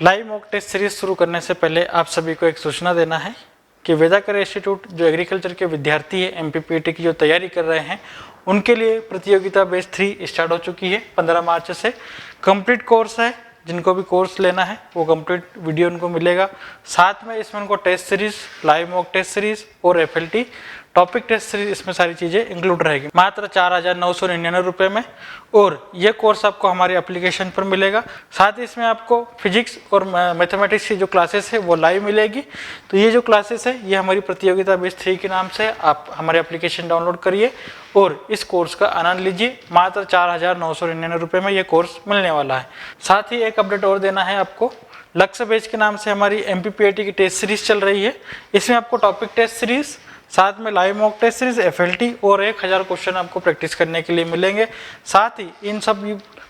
Live mock test series शुरू करने से पहले आप सभी को एक सूचना देना है कि वेदाकर इंस्टीट्यूट जो एग्रीकल्चर के विद्यार्थी है MPPT की जो तैयारी कर रहे हैं उनके लिए प्रतियोगिता बैच 3 स्टार्ट हो चुकी है 15 मार्च से। कंप्लीट कोर्स है, जिनको भी कोर्स लेना है वो कंप्लीट वीडियो उनको मिलेगा। साथ में इसमें उनको test series, live mock test series और FLT टॉपिक टेस्ट सीरीज, इसमें सारी चीज़ें इंक्लूड रहेगी मात्र 4,999 रुपये में। और ये कोर्स आपको हमारे एप्लीकेशन पर मिलेगा। साथ ही इसमें आपको फिजिक्स और मैथमेटिक्स की जो क्लासेस है वो लाइव मिलेगी। तो ये जो क्लासेस है ये हमारी प्रतियोगिता बैच 3 के नाम से आप हमारे एप्लीकेशन डाउनलोड करिए और इस कोर्स का आनंद लीजिए। मात्र 4,999 रुपये में ये कोर्स मिलने वाला है। साथ ही एक अपडेट और देना है आपको, लक्ष्य बैच के नाम से हमारी MPPT की टेस्ट सीरीज चल रही है। इसमें आपको टॉपिक टेस्ट सीरीज, साथ में live mock test series, FLT और 1000 क्वेश्चन आपको प्रैक्टिस करने के लिए मिलेंगे। साथ ही इन सब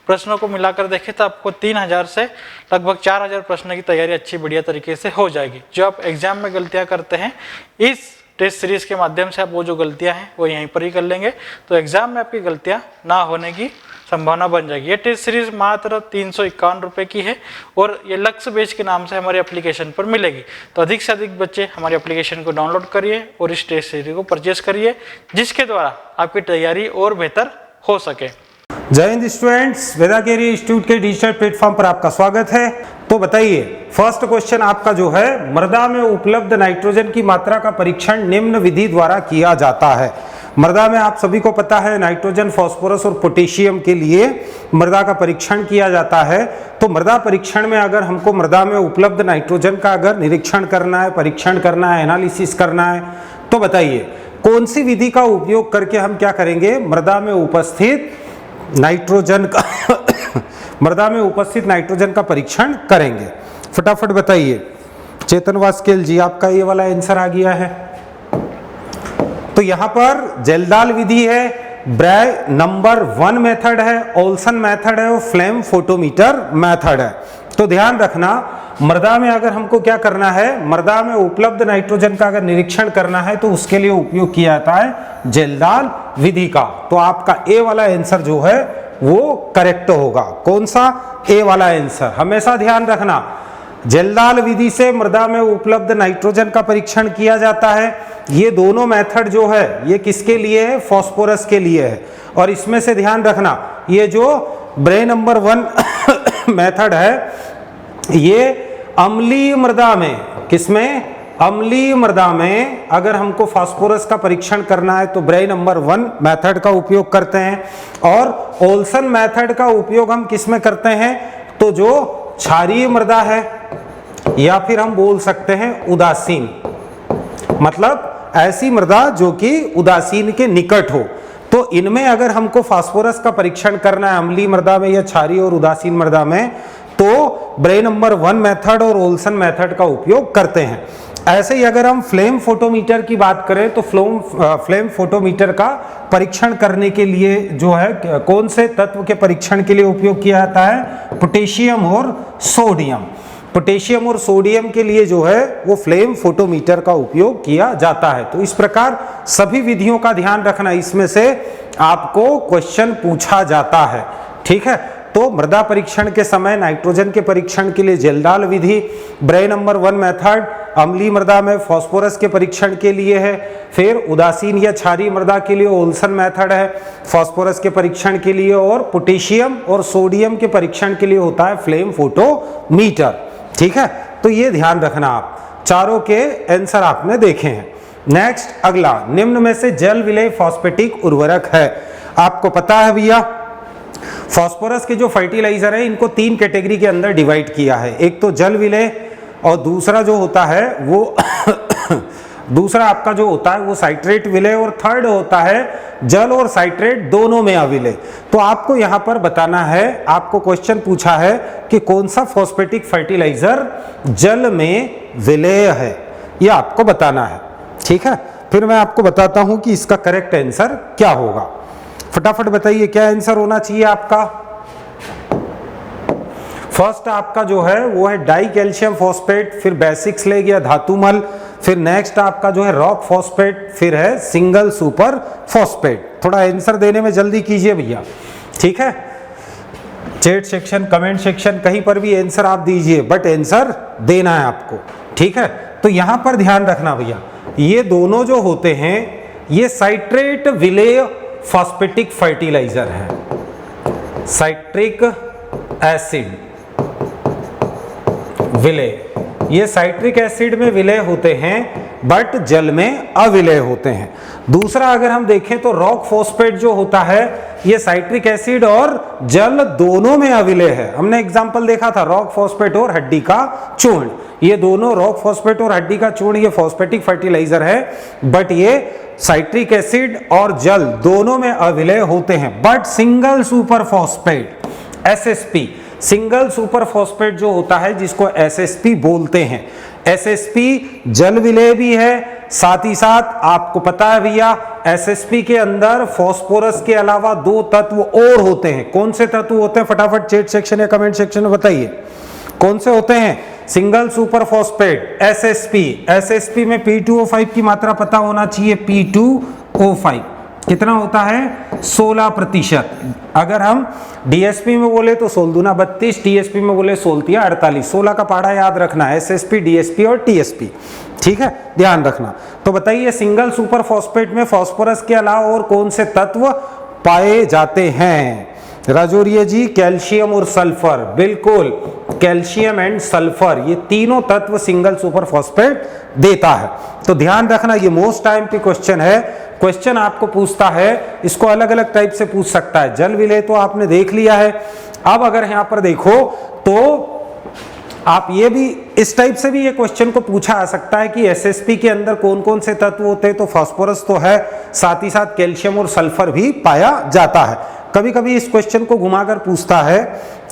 प्रश्नों को मिलाकर देखें तो आपको 3000 से लगभग 4000 प्रश्न की तैयारी अच्छी बढ़िया तरीके से हो जाएगी। जो आप एग्जाम में गलतियां करते हैं इस टेस्ट सीरीज के माध्यम से आप वो जो गलतियां हैं वो यहीं पर ही कर लेंगे, तो एग्जाम में आपकी गलतियां ना होने की संभावना बन जाएगी। ये टेस्ट सीरीज मात्र 351 रुपये की है और ये लक्ष्य बैच के नाम से हमारे एप्लीकेशन पर मिलेगी। तो अधिक से अधिक बच्चे हमारे एप्लीकेशन को डाउनलोड करिए और इस टेस्ट सीरीज को परचेस करिए, जिसके द्वारा आपकी तैयारी और बेहतर हो सके। जय हिंद स्टूडेंट्स, वेदाकेरी इंस्टीट्यूट के डिजिटल प्लेटफॉर्म पर आपका स्वागत है। तो बताइए, फर्स्ट क्वेश्चन आपका जो है, मृदा में उपलब्ध नाइट्रोजन की मात्रा का परीक्षण निम्न विधि द्वारा किया जाता है। मृदा में आप सभी को पता है नाइट्रोजन, फास्फोरस और पोटेशियम के लिए मृदा का परीक्षण किया जाता है। तो मृदा परीक्षण में अगर हमको मृदा में उपलब्ध नाइट्रोजन का अगर निरीक्षण करना है, परीक्षण करना है, एनालिसिस करना है, तो बताइए कौन सी विधि का उपयोग करके हम क्या करेंगे, मृदा में उपस्थित नाइट्रोजन का मृदा में उपस्थित नाइट्रोजन का परीक्षण करेंगे। फटाफट बताइए। चेतन वास्केल जी, आपका ये वाला आंसर आ गया है। तो यहां पर जेल्डाल विधि है, ब्राय नंबर 1 मेथड है, ओल्सन मेथड है और फ्लेम फोटोमीटर मेथड है। तो ध्यान रखना, मृदा में अगर हमको क्या करना है, मृदा में उपलब्ध नाइट्रोजन का अगर निरीक्षण करना है तो उसके लिए उपयोग किया जाता है जेल्डाल विधि का। तो आपका ए वाला आंसर जो है वो करेक्ट होगा। कौन सा? ए वाला आंसर। हमेशा ध्यान रखना, जेल्डाल विधि से मृदा में उपलब्ध नाइट्रोजन का परीक्षण किया जाता है। ये दोनों मेथड जो है ये किसके लिए है? फास्फोरस के लिए है। और इसमें से ध्यान रखना, ये जो ब्रे नंबर 1 मेथड है ये अम्लीय मृदा में, किसमें? अम्लीय मृदा में अगर हमको फास्फोरस का परीक्षण करना है तो ब्रे नंबर 1 मेथड का उपयोग करते हैं। और ओल्सन मेथड का उपयोग हम किस में करते हैं? तो जो क्षारीय मृदा है या फिर हम बोल सकते हैं उदासीन, मतलब ऐसी मृदा जो कि उदासीन के निकट हो, तो इनमें अगर हमको फास्फोरस का परीक्षण करना है अम्लीय मृदा में या क्षारीय और उदासीन मृदा में, तो ब्रे नंबर 1 मेथड और ओल्सन मेथड का उपयोग करते हैं। ऐसे ही अगर हम फ्लेम फोटोमीटर की बात करें तो फ्लेम फोटोमीटर का परीक्षण करने के लिए जो है कौन से तत्व के परीक्षण के लिए उपयोग किया जाता है? पोटेशियम और सोडियम। पोटेशियम और सोडियम के लिए जो है वो फ्लेम फोटोमीटर का उपयोग किया जाता है। तो इस प्रकार सभी विधियों का ध्यान रखना, इसमें से आपको क्वेश्चन पूछा जाता है। ठीक है, तो मृदा परीक्षण के समय नाइट्रोजन के परीक्षण के लिए जेल्डाल विधि, ब्रे नंबर 1 मेथड अम्लीय मृदा में फास्फोरस के परीक्षण के लिए है, फिर उदासीन या क्षारीय मृदा के लिए ओल्सन मेथड है फास्फोरस के परीक्षण के लिए, और पोटेशियम और सोडियम के परीक्षण के लिए होता है फ्लेम फोटोमीटर। ठीक है, तो ये ध्यान रखना, आप चारों के आंसर आपने देखे हैं। नेक्स्ट अगला, निम्न में से जल विलेय फॉस्फेटिक उर्वरक है। आपको पता है भैया, फास्फोरस के जो फर्टिलाइजर है इनको 3 कैटेगरी के अंदर डिवाइड किया है। एक तो जल विलेय और दूसरा जो होता है वो दूसरा आपका जो होता है वो साइट्रेट विलेय, और थर्ड होता है जल और साइट्रेट दोनों में अविलेय। तो आपको यहाँ पर बताना है, आपको क्वेश्चन पूछा है कि कौन सा फॉस्फेटिक फर्टिलाइजर जल में विलेय है, ये आपको बताना है। ठीक है, फिर मैं आपको बताता हूं कि इसका करेक्ट आंसर क्या होगा। फटाफट बताइए क्या आंसर होना चाहिए आपका। फर्स्ट आपका जो है वो है डाई कैल्शियम फॉस्फेट, फिर बेसिक स्लेग या धातुमल, फिर नेक्स्ट आपका जो है रॉक फॉस्फेट, फिर है सिंगल सुपर फॉस्फेट। थोड़ा आंसर देने में जल्दी कीजिए भैया। ठीक है, चैट सेक्शन, कमेंट सेक्शन, कहीं पर भी आंसर आप दीजिए, बट आंसर देना है आपको, ठीक है। तो यहां पर ध्यान रखना भैया, ये दोनों जो होते हैं ये साइट्रेट विलेय फॉस्फेटिक फर्टिलाइजर है। साइट्रिक एसिड विलेय, ये साइट्रिक एसिड में विलय होते हैं बट जल में अविलय होते हैं। दूसरा अगर हम देखें तो रॉक फॉस्फेट जो होता है ये साइट्रिक एसिड और जल दोनों में अविलय है। हमने एग्जांपल देखा था रॉक फॉस्फेट और हड्डी का चूर्ण, ये दोनों रॉक फॉस्फेट और हड्डी का चूर्ण ये फॉस्फेटिक फर्टिलाइजर है, बट ये साइट्रिक एसिड और जल दोनों में अविलय होते हैं। But single super phosphate SSP, single super phosphate जो होता है जिसको एसएसपी बोलते हैं, एसएसपी जल विलय भी है, साथ ही साथ आपको पता है भैया एसएसपी के अंदर फास्फोरस के अलावा 2 तत्व और होते हैं। कौन से तत्व होते हैं फटाफट चैट सेक्शन या कमेंट सेक्शन में बताइए, कौन से होते हैं? Single super phosphate SSP, SSP में P2O5 की मात्रा पता होना चाहिए, P2O5 कितना होता है? 16%। अगर हम डीएसपी में बोले तो 16 दूना 32, टीएसपी में बोले 16 तिया 48, 16 का पहाड़ा याद रखना है, एसएसपी, डीएसपी और टीएसपी, ठीक है, ध्यान रखना। तो बताइए सिंगल सुपर फॉस्फेट में फास्फोरस के अलावा और कौन से तत्व पाए जाते हैं? राजौरिया जी कैल्शियम और सल्फर, बिल्कुल कैल्शियम एंड सल्फर, ये तीनों तत्व सिंगल सुपर फॉस्फेट देता है। तो ध्यान रखना ये मोस्ट टाइम पे क्वेश्चन है, क्वेश्चन आपको पूछता है, इसको अलग अलग टाइप से पूछ सकता है। जल विलय तो आपने देख लिया है, अब अगर यहां पर देखो तो आप ये भी इस टाइप से भी ये क्वेश्चन को पूछा आ सकता है कि एसएसपी के अंदर कौन कौन से तत्व होते हैं, तो फास्फोरस तो है, साथ ही साथ कैल्शियम और सल्फर भी पाया जाता है। कभी कभी इस क्वेश्चन को घुमाकर पूछता है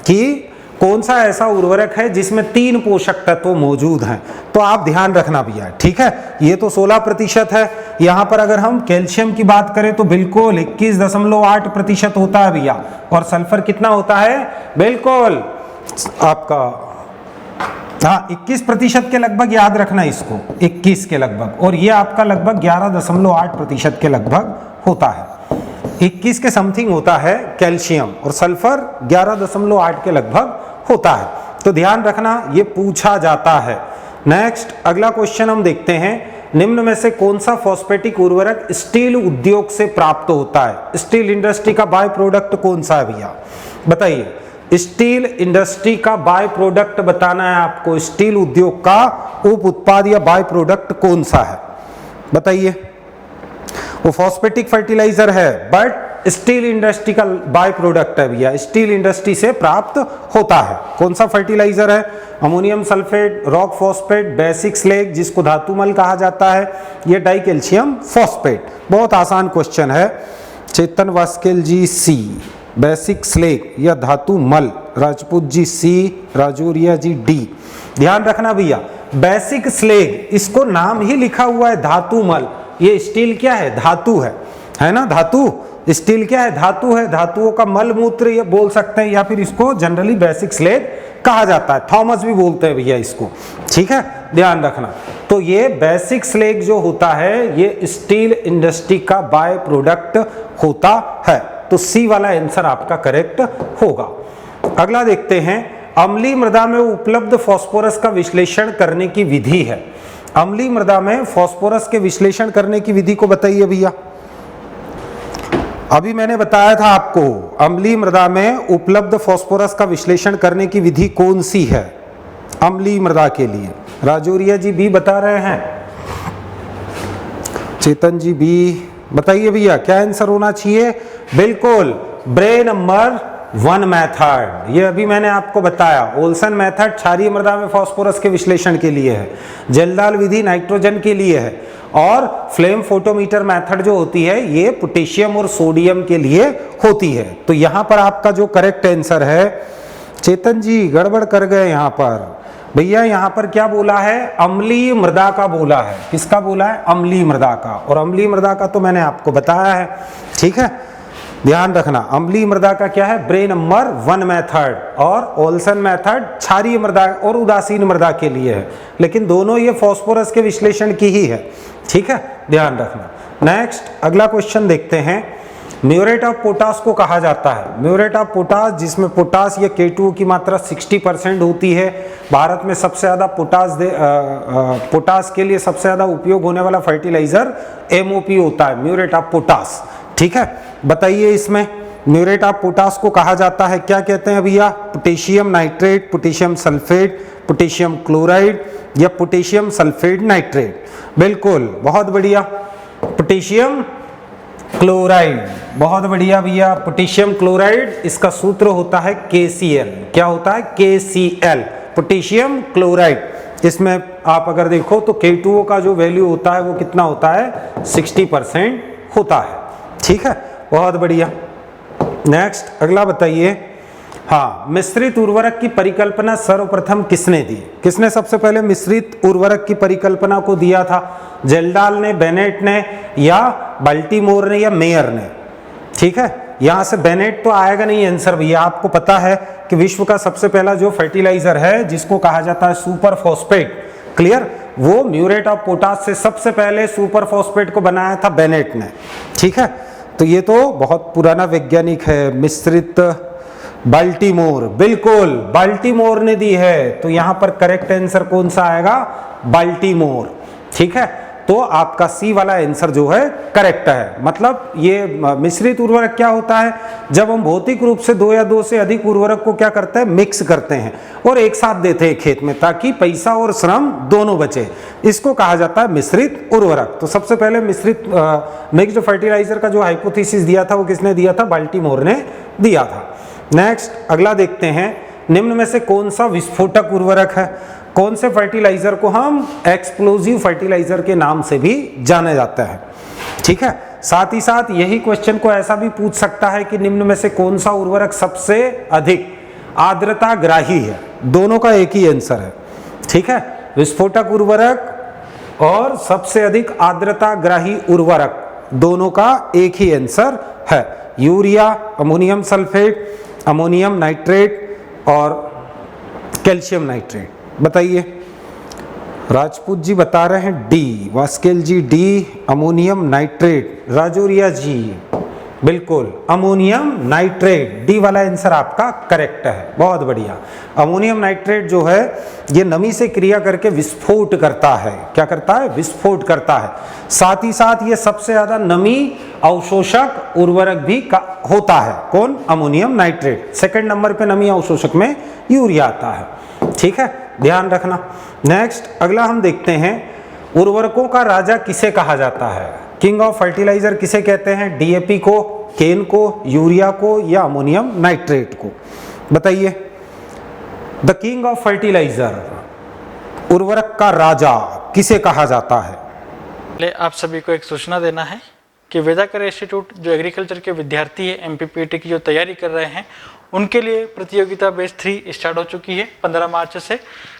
कि कौन सा ऐसा उर्वरक है जिसमें 3 पोषक तत्व मौजूद हैं, तो आप ध्यान रखना भैया, ठीक है। ये तो 16% है, यहां पर अगर हम कैल्शियम की बात करें तो बिल्कुल 21.8% होता है भैया, और सल्फर कितना होता है? बिल्कुल आपका 21% के लगभग, याद रखना इसको, 21 के लगभग, और ये आपका लगभग 11.8% के लगभग होता है। 21 के समथिंग होता है कैल्शियम और सल्फर 11.8 के लगभग होता है। तो ध्यान रखना ये पूछा जाता है। नेक्स्ट अगला क्वेश्चन हम देखते हैं, निम्न में से कौन सा फॉस्फेटिक उर्वरक स्टील उद्योग से प्राप्त होता है? स्टील इंडस्ट्री का बाय प्रोडक्ट कौन सा है भैया, बताइए। स्टील इंडस्ट्री का बाय प्रोडक्ट बताना है आपको, स्टील उद्योग का उप उत्पाद या बाय प्रोडक्ट कौन सा है, बताइए। वो फॉस्फेटिक फर्टिलाइजर है बट स्टील इंडस्ट्री का बाय प्रोडक्ट है भैया, स्टील इंडस्ट्री से प्राप्त होता है। कौन सा फर्टिलाइजर है? Ammonium sulphate, rock phosphate, basic slag जिसको धातु मल कहा जाता है, ये डाई कैल्शियम फॉस्फेट। बहुत आसान क्वेश्चन है। चेतन वास्केल जी सी, बेसिक स्लेग या धातु मल, राजपूत जी सी, राजौरिया जी डी। ध्यान रखना भैया बेसिक स्लेग, इसको नाम ही लिखा हुआ है धातु मल, ये स्टील क्या है? धातु है ना, धातु। स्टील क्या है? धातु है, धातुओं का मल मूत्र ये बोल सकते हैं, या फिर इसको जनरली बेसिक स्लेग कहा जाता है, थॉमस भी बोलते हैं भैया इसको, ठीक है, ध्यान रखना। तो ये बेसिक स्लेग जो होता है ये स्टील इंडस्ट्री का बाय प्रोडक्ट होता है, तो सी वाला आंसर आपका करेक्ट होगा। अगला देखते हैं, अम्लीय मृदा में उपलब्ध फास्फोरस का विश्लेषण करने की विधि है। अम्लीय मृदा में फास्फोरस के विश्लेषण करने की विधि को बताइए भैया। अभी मैंने बताया था आपको अम्लीय मृदा में उपलब्ध फास्फोरस का विश्लेषण करने की विधि कौन सी है अम्लीय मृदा के लिए? राजौरिया जी बी बता रहे हैं, चेतन जी बी बताइए भैया, क्या आंसर होना चाहिए? बिल्कुल ब्रे नंबर 1 मेथड, ये अभी मैंने आपको बताया। ओल्सन मेथड क्षारीय मृदा में फास्फोरस के विश्लेषण के लिए है, जलदाल विधि नाइट्रोजन के लिए है, और फ्लेम फोटोमीटर मेथड जो होती है ये पोटेशियम और सोडियम के लिए होती है। तो यहां पर आपका जो करेक्ट आंसर है, चेतन जी गड़बड़ कर गए यहां पर भैया, यहां पर क्या बोला है? अम्लीय मृदा का बोला है। किसका बोला है? अम्लीय मृदा का, और अम्लीय मृदा का तो मैंने आपको बताया है, ठीक है, ध्यान रखना। अम्लीय मृदा का क्या है? ब्रे नंबर 1 मेथड, और ओल्सन मेथड क्षारीय मृदा और उदासीन मृदा के लिए है, लेकिन दोनों ये फास्फोरस के विश्लेषण की ही है, ठीक है, ध्यान रखना। नेक्स्ट अगला क्वेश्चन देखते हैं, म्यूरेट ऑफ पोटास को कहा जाता है, म्यूरेट ऑफ पोटास जिसमें पोटास या K2O की मात्रा 60% होती है। भारत में सबसे ज़्यादा पोटास के लिए सबसे ज़्यादा उपयोग होने वाला फर्टिलाइजर MOP होता है, म्यूरेट ऑफ पोटास। ठीक है, बताइए इसमें म्यूरेट ऑफ पोटास को कहा जाता है, क्या कहते हैं भैया? Potassium nitrate, potassium sulphate, potassium chloride या पोटेशियम सल्फेट नाइट्रेट। बिल्कुल, बहुत बढ़िया, पोटेशियम क्लोराइड, बहुत बढ़िया भैया, पोटेशियम क्लोराइड। इसका सूत्र होता है KCl। क्या होता है? KCl, potassium chloride. इसमें आप अगर देखो तो K2O का जो वैल्यू होता है वो कितना होता है? 60% होता है। ठीक है, बहुत बढ़िया। नेक्स्ट अगला बताइए। हाँ, मिश्रित उर्वरक की परिकल्पना सर्वप्रथम किसने दी? किसने सबसे पहले मिश्रित उर्वरक की परिकल्पना को दिया था? जेल्डाल ने, बेनेट ने या बाल्टीमोर ने या मेयर ने? ठीक है, यहां से बेनेट तो आएगा नहीं आंसर भैया। आपको पता है कि विश्व का सबसे पहला जो फर्टिलाइजर है जिसको कहा जाता है सुपर फॉस्फेट, क्लियर, वो म्यूरेट ऑफ पोटास से सबसे पहले सुपर फॉस्फेट को बनाया था बेनेट ने। ठीक है, तो ये तो बहुत पुराना वैज्ञानिक है। मिश्रित बाल्टीमोर, बिल्कुल बाल्टीमोर ने दी है, तो यहां पर करेक्ट आंसर कौन सा आएगा? बाल्टीमोर। ठीक है, तो आपका सी वाला आंसर जो है करेक्ट है। मतलब ये मिश्रित उर्वरक क्या होता है? जब हम भौतिक रूप से दो या दो से अधिक उर्वरक को क्या करते हैं? मिक्स करते हैं और एक साथ देते हैं खेत में, ताकि पैसा और श्रम दोनों बचे। इसको कहा जाता है मिश्रित उर्वरक। तो सबसे पहले मिश्रित मिक्स्ड फर्टिलाइजर का जो हाइपोथेसिस दिया था वो किसने दिया था? बाल्टीमोर ने दिया था। नेक्स्ट अगला देखते हैं, निम्न में से कौन सा विस्फोटक उर्वरक है? कौन से फर्टिलाइजर को हम एक्सप्लोजिव फर्टिलाइजर के नाम से भी जाने जाता है? ठीक है, साथ ही साथ यही क्वेश्चन को ऐसा भी पूछ सकता है कि निम्न में से कौन सा उर्वरक सबसे अधिक आर्द्रता ग्राही है? दोनों का एक ही आंसर है। ठीक है, विस्फोटक उर्वरक और सबसे अधिक आर्द्रता ग्राही उर्वरक, दोनों का एक ही आंसर है। Urea, ammonium sulphate, ammonium nitrate और कैल्शियम नाइट्रेट। बताइए, राजपूत जी बता रहे हैं D, Vaskel ji D, ammonium nitrate, Rajoria ji बिल्कुल अमोनियम नाइट्रेट, डी वाला आंसर आपका करेक्ट है। बहुत बढ़िया। अमोनियम नाइट्रेट जो है ये नमी से क्रिया करके विस्फोट करता है। क्या करता है? विस्फोट करता है। साथ ही साथ ये सबसे ज्यादा नमी अवशोषक उर्वरक भी होता है। कौन? Ammonium nitrate. सेकंड नंबर पे नमी अवशोषक में यूरिया आता है। ठीक है, ध्यान रखना। नेक्स्ट अगला हम देखते हैं, उर्वरकों का राजा किसे कहा जाता है? किंग ऑफ फर्टिलाइजर किसे कहते हैं? DAP को, केन को, यूरिया को या अमोनियम नाइट्रेट को? बताइए। द किंग ऑफ फर्टिलाइजर, उर्वरक का राजा किसे कहा जाता है? पहले आप सभी को एक सूचना देना है कि वेदाकर इंस्टीट्यूट जो एग्रीकल्चर के विद्यार्थी है MPPT की जो तैयारी कर रहे हैं उनके लिए प्रतियोगिता बैच 3 स्टार्ट हो चुकी है 15 मार्च से।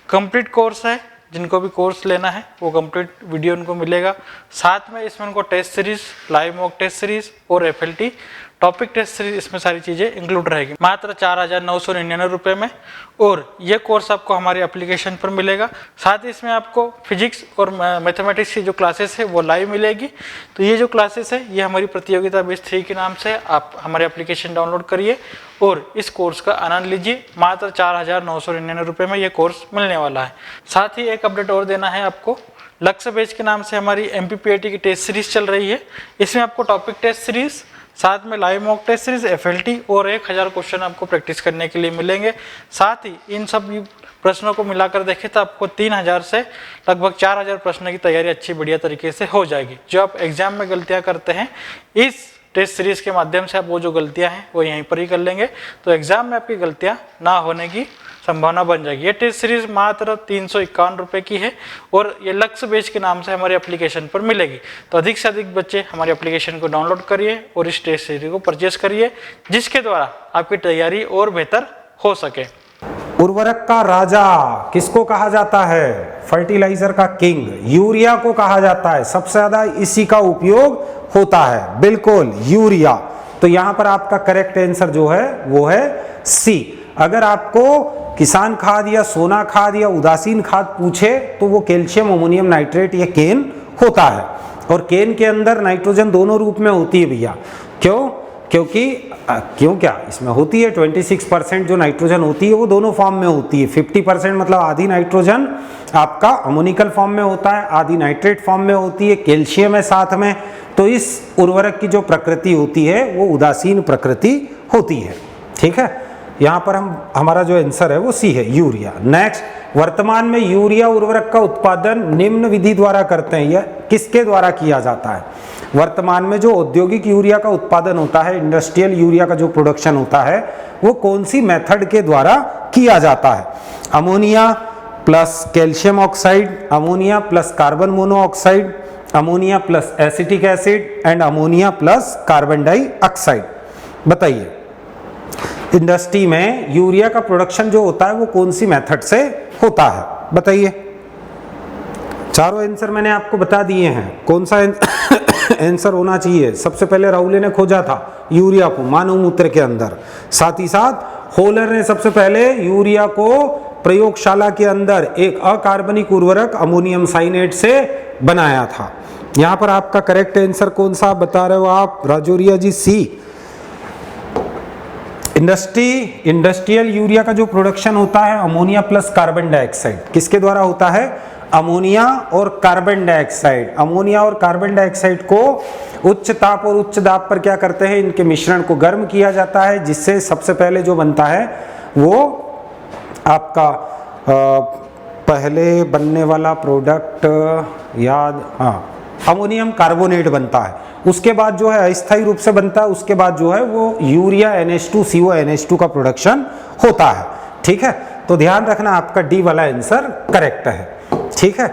कंप्लीट कोर्स है, जिनको भी कोर्स लेना है वो कंप्लीट वीडियो उनको मिलेगा। साथ में इसमें उनको test series, live mock test series और FLT टॉपिक टेस्ट सीरीज, इसमें सारी चीज़ें इंक्लूड रहेगी मात्र 4,999 रुपये में। और ये कोर्स आपको हमारे एप्लीकेशन पर मिलेगा। साथ ही इसमें आपको फिजिक्स और मैथमेटिक्स की जो क्लासेस है वो लाइव मिलेगी। तो ये जो क्लासेस है ये हमारी प्रतियोगिता बैच 3 के नाम से आप हमारे एप्लीकेशन डाउनलोड करिए और इस कोर्स का आनंद लीजिए। मात्र 4,999 रुपये में ये कोर्स मिलने वाला है। साथ ही एक अपडेट और देना है आपको, लक्ष्य बैच के नाम से हमारी MPPT की टेस्ट सीरीज चल रही है। इसमें आपको टॉपिक टेस्ट सीरीज, साथ में live mock test series, FLT और 1000 क्वेश्चन आपको प्रैक्टिस करने के लिए मिलेंगे। साथ ही इन सब प्रश्नों को मिलाकर देखें तो आपको 3000 से लगभग 4000 प्रश्नों की तैयारी अच्छी बढ़िया तरीके से हो जाएगी। जो आप एग्जाम में गलतियां करते हैं इस टेस्ट सीरीज के माध्यम से आप वो जो गलतियां हैं वो यहीं पर ही कर लेंगे, तो एग्जाम में आपकी गलतियां ना होने की संभावना बन जाएगी। ये टेस्ट सीरीज मात्र 351 रुपये की है और ये लक्ष्य बैच के नाम से हमारे एप्लीकेशन पर मिलेगी। तो अधिक से अधिक बच्चे हमारे एप्लीकेशन को डाउनलोड करिए और इस टेस्ट सीरीज को परचेस करिए, जिसके द्वारा आपकी तैयारी और बेहतर हो सके। उर्वरक का राजा किसको कहा जाता है? फर्टिलाइजर का किंग यूरिया को कहा जाता है। सबसे ज्यादा इसी का उपयोग होता है, बिल्कुल यूरिया। तो यहां पर आपका करेक्ट आंसर जो है वो है सी। अगर आपको किसान खाद या सोना खाद या उदासीन खाद पूछे तो वो कैल्शियम अमोनियम नाइट्रेट या केन होता है। और केन के अंदर नाइट्रोजन दोनों रूप में होती है भैया। क्यों? क्योंकि क्यों क्या इसमें होती है 26% जो नाइट्रोजन होती है वो दोनों फॉर्म में होती है। 50% मतलब आधी नाइट्रोजन आपका अमोनिकल फॉर्म में होता है, आधी नाइट्रेट फॉर्म में होती है, कैल्शियम है साथ में। तो इस उर्वरक की जो प्रकृति होती है वो उदासीन प्रकृति होती है। ठीक है, यहाँ पर हमारा जो आंसर है वो सी है, यूरिया। नेक्स्ट, वर्तमान में यूरिया उर्वरक का उत्पादन निम्न विधि द्वारा करते हैं। यह किसके द्वारा किया जाता है? वर्तमान में जो औद्योगिक यूरिया का उत्पादन होता है, इंडस्ट्रियल यूरिया का जो प्रोडक्शन होता है, वो कौन सी मेथड के द्वारा किया जाता है? Ammonia plus calcium oxide, ammonia plus carbon monoxide, ammonia plus acetic acid and ammonia plus carbon dioxide. बताइए, इंडस्ट्री में यूरिया का प्रोडक्शन जो होता है वो कौन सी मेथड से होता है? बताइए। चारों आंसर मैंने आपको बता दिए हैं, कौन सा आंसर होना चाहिए। सबसे पहले राउले ने खोजा था यूरिया को मानव मूत्र के अंदर, साथ ही साथ होलर ने सबसे पहले यूरिया को प्रयोगशाला के अंदर एक अकार्बनिक उर्वरक अमोनियम साइनेट से बनाया था। यहाँ पर आपका करेक्ट आंसर कौन सा बता रहे हो आप राजौरिया जी? सी। इंडस्ट्रियल यूरिया का जो प्रोडक्शन होता है अमोनिया प्लस कार्बन डाइऑक्साइड, किसके द्वारा होता है? अमोनिया और कार्बन डाइऑक्साइड। अमोनिया और कार्बन डाइऑक्साइड को उच्च ताप और उच्च दाब पर क्या करते हैं? इनके मिश्रण को गर्म किया जाता है, जिससे सबसे पहले जो बनता है वो आपका पहले बनने वाला प्रोडक्ट अमोनियम कार्बोनेट बनता है। उसके बाद जो है अस्थायी रूप से बनता है, उसके बाद जो है वो यूरिया NH2CO NH2 का प्रोडक्शन होता है। ठीक है, तो ध्यान रखना आपका डी वाला आंसर करेक्ट है। ठीक है,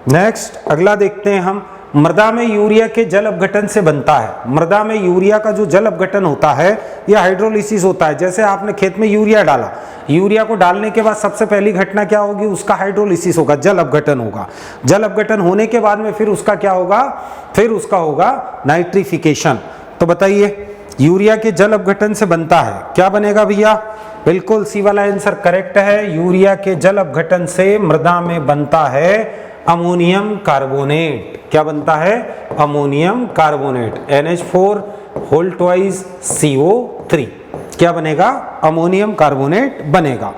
नेक्स्ट अगला देखते हैं हम। मृदा में यूरिया के जल अपघटन से बनता है। मृदा में यूरिया का जो जल अपघटन होता है यह हाइड्रोलिसिस होता है। जैसे आपने खेत में यूरिया डाला, यूरिया को डालने के बाद सबसे पहली घटना क्या होगी? उसका हाइड्रोलिसिस होगा, जल अपघटन होगा। जल अपघटन होने के बाद में फिर उसका क्या होगा? फिर उसका होगा नाइट्रिफिकेशन। तो बताइए, यूरिया के जल अपघटन से बनता है, क्या बनेगा भैया? बिल्कुल सी वाला आंसर करेक्ट है। यूरिया के जल अपघटन से मृदा में बनता है अमोनियम कार्बोनेट। क्या बनता है? Ammonium carbonate, NH4 whole twice CO3। क्या बनेगा? अमोनियम कार्बोनेट बनेगा।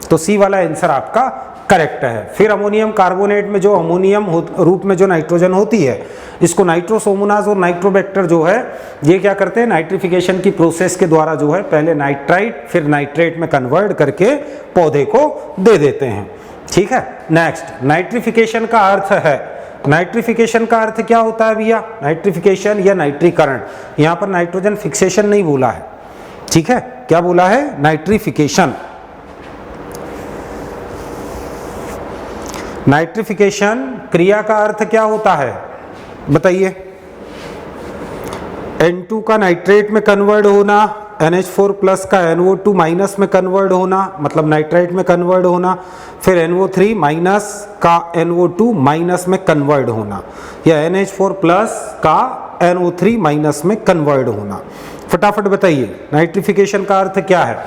तो सी वाला आंसर आपका करेक्ट है। फिर अमोनियम कार्बोनेट में जो अमोनियम रूप में जो नाइट्रोजन होती है, इसको नाइट्रोसोमोनास और नाइट्रोबैक्टर जो है ये क्या करते हैं? नाइट्रिफिकेशन की प्रोसेस के द्वारा जो है पहले नाइट्राइट फिर नाइट्रेट में कन्वर्ट करके पौधे को दे देते हैं। ठीक है, नेक्स्ट, नाइट्रिफिकेशन का अर्थ है, नाइट्रिफिकेशन का अर्थ क्या होता है भैया? नाइट्रिफिकेशन या नाइट्रीकरण। यहाँ पर नाइट्रोजन फिक्सेशन नहीं बोला है, ठीक है, क्या बोला है? नाइट्रिफिकेशन। नाइट्रिफिकेशन क्रिया का अर्थ क्या होता है? बताइए। N2 का नाइट्रेट में कन्वर्ट होना, NH4 प्लस का NO2 माइनस में कन्वर्ट होना, मतलब नाइट्राइट में कन्वर्ट होना, फिर NO3 माइनस का NO2 माइनस में कन्वर्ट होना, या NH4 प्लस का NO3 माइनस में कन्वर्ट होना। फटाफट बताइए, नाइट्रिफिकेशन का अर्थ क्या है?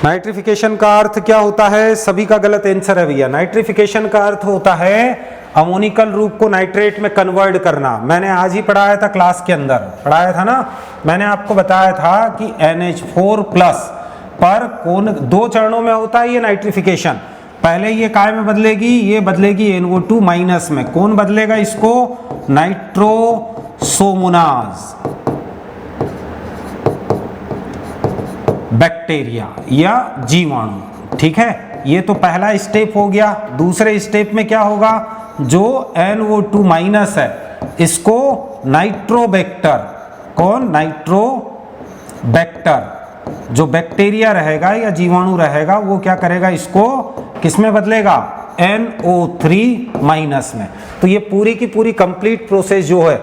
नाइट्रिफिकेशन का अर्थ क्या होता है? सभी का गलत आंसर है भैया। नाइट्रिफिकेशन का अर्थ होता है अमोनिकल रूप को नाइट्रेट में कन्वर्ट करना। मैंने आज ही पढ़ाया था, क्लास के अंदर पढ़ाया था ना, मैंने आपको बताया था कि NH4 प्लस पर कौन दो चरणों में होता है ये नाइट्रिफिकेशन। पहले ये काय में बदलेगी? ये बदलेगी NO2 माइनस में। कौन बदलेगा इसको? नाइट्रोसोमोनास, बैक्टीरिया या जीवाणु। ठीक है, ये तो पहला स्टेप हो गया। दूसरे स्टेप में क्या होगा? जो NO2 माइनस है इसको नाइट्रोबैक्टर, कौन? नाइट्रोबैक्टर, जो बैक्टीरिया रहेगा या जीवाणु रहेगा वो क्या करेगा? इसको किस में बदलेगा? NO3 माइनस में। तो ये पूरी की पूरी कंप्लीट प्रोसेस जो है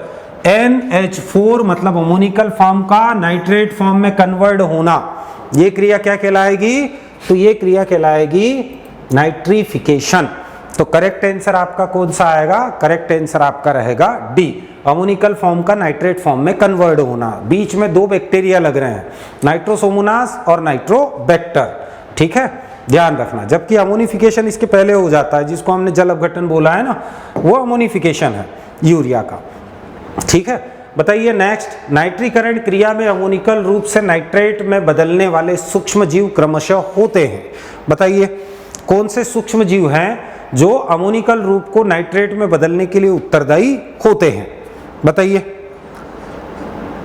NH4 मतलब अमोनिकल फॉर्म का नाइट्रेट फॉर्म में कन्वर्ट होना, ये क्रिया क्या कहलाएगी? तो ये क्रिया कहलाएगी नाइट्रिफिकेशन। तो करेक्ट आंसर आपका कौन सा आएगा? करेक्ट आंसर आपका रहेगा डी, अमोनिकल फॉर्म का नाइट्रेट फॉर्म में कन्वर्ट होना। बीच में दो बैक्टीरिया लग रहे हैं, नाइट्रोसोमोनास और नाइट्रोबैक्टर। ठीक है, ध्यान रखना। जबकि अमोनिफिकेशन इसके पहले हो जाता है, जिसको हमने जल अपघटन बोला है ना, वो अमोनिफिकेशन है यूरिया का। ठीक है, बताइए नेक्स्ट, नाइट्रीकरण क्रिया में अमोनिकल रूप से नाइट्रेट में बदलने वाले सूक्ष्म जीव क्रमशः होते हैं। बताइए कौन से सूक्ष्म जीव हैं जो अमोनिकल रूप को नाइट्रेट में बदलने के लिए उत्तरदायी होते हैं। बताइए,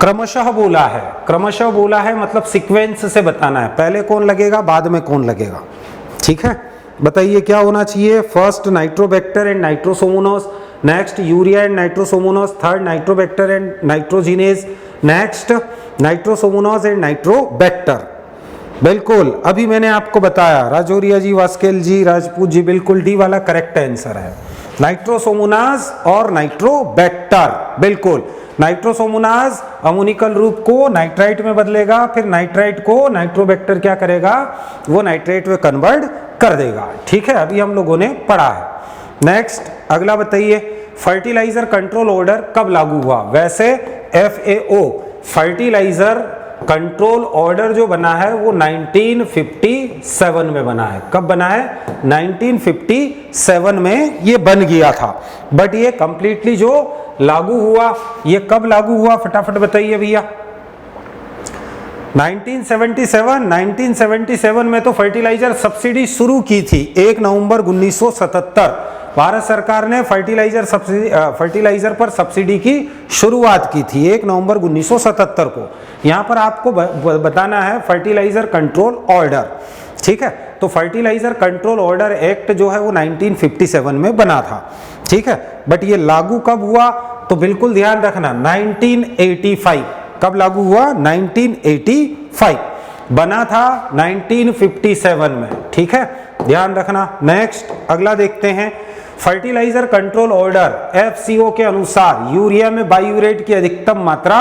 क्रमशः बोला है, क्रमशः बोला है मतलब सीक्वेंस से बताना है, पहले कौन लगेगा बाद में कौन लगेगा, ठीक है। बताइए क्या होना चाहिए, first Nitrobacter and Nitrosomonas, next urea and Nitrosomonas, third Nitrobacter and nitrogenase, next Nitrosomonas and Nitrobacter. बिल्कुल अभी मैंने आपको बताया, राजौरिया जी, वास्केल जी, राजपूत जी, बिल्कुल डी वाला करेक्ट आंसर है, नाइट्रोसोमोनास और नाइट्रोबैक्टर। बिल्कुल नाइट्रोसोमोनास अमोनिकल रूप को नाइट्राइट में बदलेगा, फिर नाइट्राइट को नाइट्रोबैक्टर क्या करेगा, वो नाइट्रेट में कन्वर्ट कर देगा, ठीक है। अभी हम लोगों ने पढ़ा है। नेक्स्ट अगला बताइए, फर्टिलाइजर कंट्रोल ऑर्डर कब लागू हुआ। वैसे FAO फर्टिलाइजर कंट्रोल ऑर्डर जो बना है वो 1957 में बना है। कब बना है, 1957 में ये बन गया था, बट ये कंप्लीटली जो लागू हुआ, ये कब लागू हुआ फटाफट बताइए भैया। 1977 में तो फर्टिलाइजर सब्सिडी शुरू की थी, 1 नवंबर 1977 भारत सरकार ने फर्टिलाइजर पर सब्सिडी की शुरुआत की थी 1 नवंबर 1977 को। यहां पर आपको बताना है फर्टिलाइजर कंट्रोल ऑर्डर, ठीक है। तो फर्टिलाइजर कंट्रोल ऑर्डर एक्ट जो है वो 1957 में बना था, ठीक है। बट ये लागू कब हुआ, तो बिल्कुल ध्यान रखना 1985। कब लागू हुआ, 1985। बना था 1957 में, ठीक है, ध्यान रखना। नेक्स्ट अगला देखते हैं, फर्टिलाइजर कंट्रोल ऑर्डर FCO के अनुसार यूरिया में बायूरेट की अधिकतम मात्रा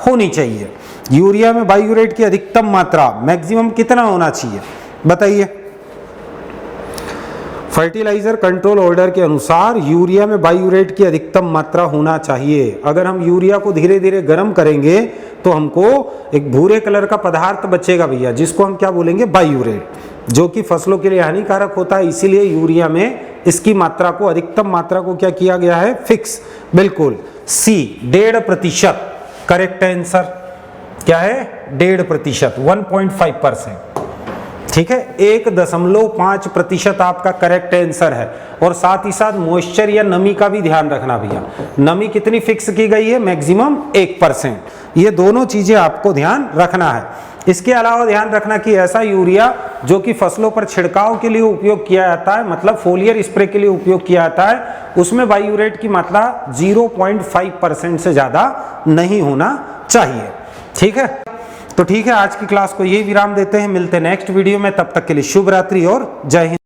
होनी चाहिए। यूरिया में बायूरेट की अधिकतम मात्रा मैक्सिमम कितना होना चाहिए बताइए। फर्टिलाइजर कंट्रोल ऑर्डर के अनुसार यूरिया में बायूरेट की अधिकतम मात्रा होना चाहिए। अगर हम यूरिया को धीरे धीरे गर्म करेंगे तो हमको एक भूरे कलर का पदार्थ बचेगा भैया, जिसको हम क्या बोलेंगे, बायूरेट, जो कि फसलों के लिए हानिकारक होता है। इसीलिए यूरिया में इसकी मात्रा को, अधिकतम मात्रा को क्या किया गया है, फिक्स। बिल्कुल C 1.5%, करेक्ट आंसर क्या है, 1.5%, 1.5%, ठीक है। 1.5% आपका करेक्ट आंसर है। और साथ ही साथ मॉइस्चर या नमी का भी ध्यान रखना भैया, नमी कितनी फिक्स की गई है, मैक्सिमम 1%। ये दोनों चीजें आपको ध्यान रखना है। इसके अलावा ध्यान रखना कि ऐसा यूरिया जो कि फसलों पर छिड़काव के लिए उपयोग किया जाता है, मतलब फोलियर स्प्रे के लिए उपयोग किया जाता है, उसमें बायूरेट की मात्रा 0.5% से ज्यादा नहीं होना चाहिए, ठीक है। तो ठीक है, आज की क्लास को यही विराम देते हैं, मिलते हैं नेक्स्ट वीडियो में, तब तक के लिए शुभ रात्रि और जय हिंद।